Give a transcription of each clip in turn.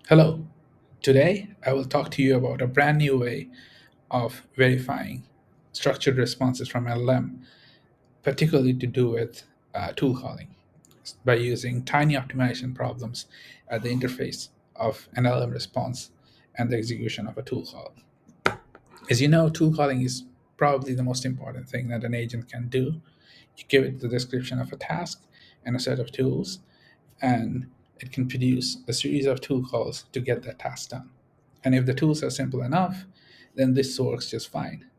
Hello. Today, I will talk to you about a brand new way of verifying structured responses from LLM, particularly to do with tool calling, by using tiny optimization problems at the interface of an LLM response and the execution of a tool call. As you know, tool calling is probably the most important thing that an agent can do. You give it the description of a task and a set of tools, and it can produce a series of tool calls to get that task done. And if the tools are simple enough, then this works just fine.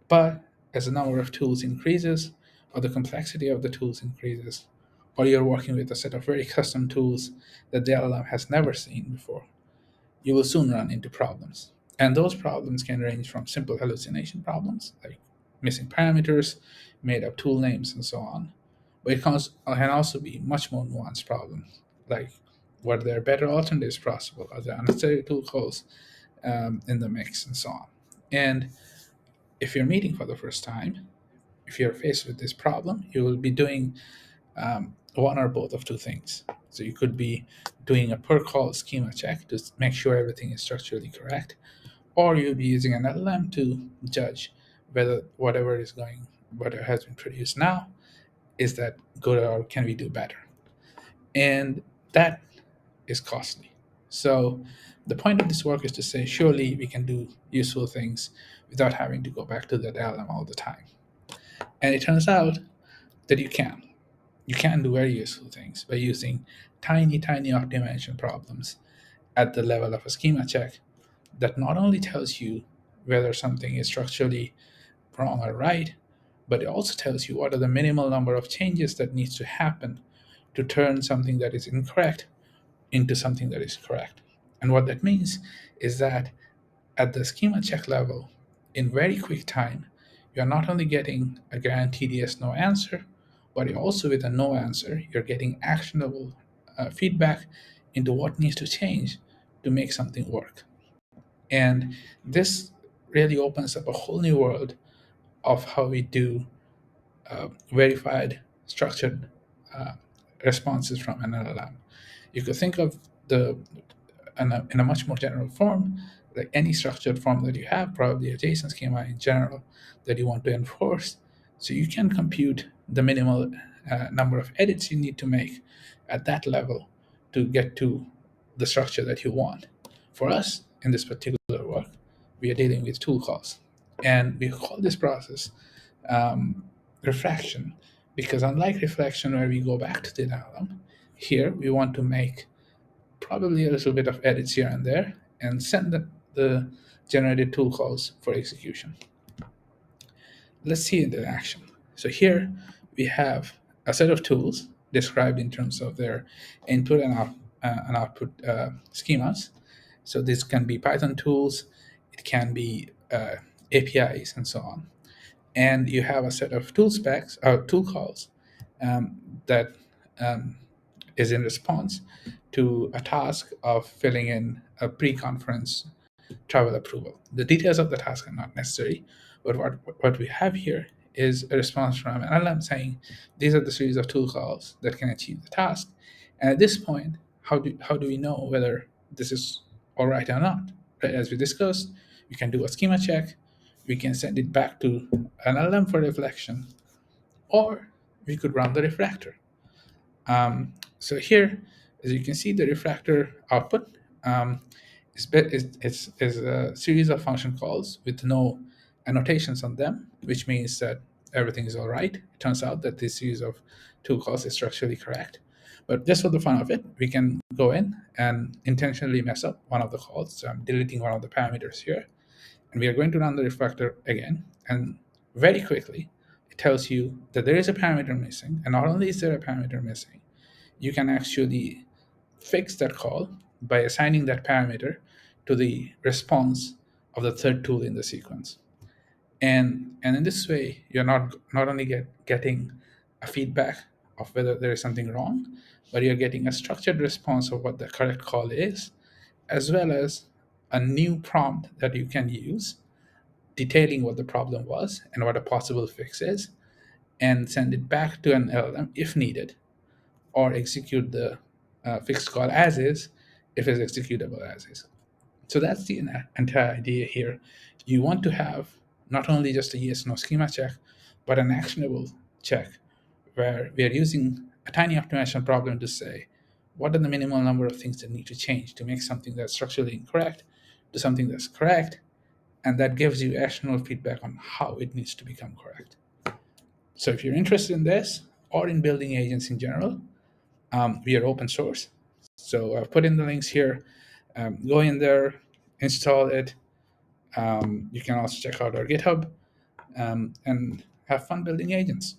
But as the number of tools increases, or the complexity of the tools increases, or you're working with a set of very custom tools that the LLM has never seen before, you will soon run into problems. And those problems can range from simple hallucination problems, like missing parameters, made up tool names, and so on. But can also be much more nuanced problems, like were there better alternatives possible? Are there unnecessary tool calls in the mix, and so on? And if you're meeting for the first time, if you're faced with this problem, you will be doing one or both of two things. So you could be doing a per call schema check to make sure everything is structurally correct, or you'll be using an LLM to judge whether whatever has been produced now, is that good or can we do better? And that is costly. So the point of this work is to say, surely we can do useful things without having to go back to that LLM all the time. And it turns out that you can. You can do very useful things by using tiny optimization problems at the level of a schema check that not only tells you whether something is structurally wrong or right, but it also tells you what are the minimal number of changes that needs to happen to turn something that is incorrect into something that is correct. And what that means is that at the schema check level, in very quick time, you're not only getting a guaranteed yes no answer, but you also, with a no answer, you're getting actionable feedback into what needs to change to make something work. And this really opens up a whole new world of how we do verified, structured uh, responses from an LLM. You could think of the in a much more general form, like any structured form that you have, probably a JSON schema in general that you want to enforce. So you can compute the minimal number of edits you need to make at that level to get to the structure that you want. For us, in this particular work, we are dealing with tool calls. And we call this process um, refraction, because unlike reflection, where we go back to the diagram, here we want to make probably a little bit of edits here and there and send the generated tool calls for execution. Let's see it in action. So here we have a set of tools described in terms of their input and output schemas. So this can be Python tools, it can be APIs, and so on. And you have a set of tool specs or tool calls that um, is in response to a task of filling in a pre-conference travel approval. The details of the task are not necessary, but what we have here is a response from an LLM saying these are the series of tool calls that can achieve the task. And at this point, how do we know whether this is all right or not? Right, as we discussed, we can do a schema check, we can send it back to an LLM for reflection, or we could run the refractor. So here, as you can see, the refractor output is a series of function calls with no annotations on them, which means that everything is all right. It turns out that this series of tool calls is structurally correct. But just for the fun of it, we can go in and intentionally mess up one of the calls. So I'm deleting one of the parameters here. And we are going to run the refactor again. And very quickly, it tells you that there is a parameter missing. And not only is there a parameter missing, you can actually fix that call by assigning that parameter to the response of the third tool in the sequence. And in this way, you're not only getting a feedback of whether there is something wrong, but you're getting a structured response of what the correct call is, as well as a new prompt that you can use detailing what the problem was and what a possible fix is, and send it back to an LLM if needed, or execute the fixed call as is if it's executable as is. So that's the entire idea here. You want to have not only just a yes no schema check, but an actionable check where we are using a tiny optimization problem to say what are the minimal number of things that need to change to make something that's structurally incorrect to something that's correct, and that gives you actionable feedback on how it needs to become correct. So if you're interested in this or in building agents in general, we are open source. So I've put in the links here. Go in there, install it. You can also check out our GitHub and have fun building agents.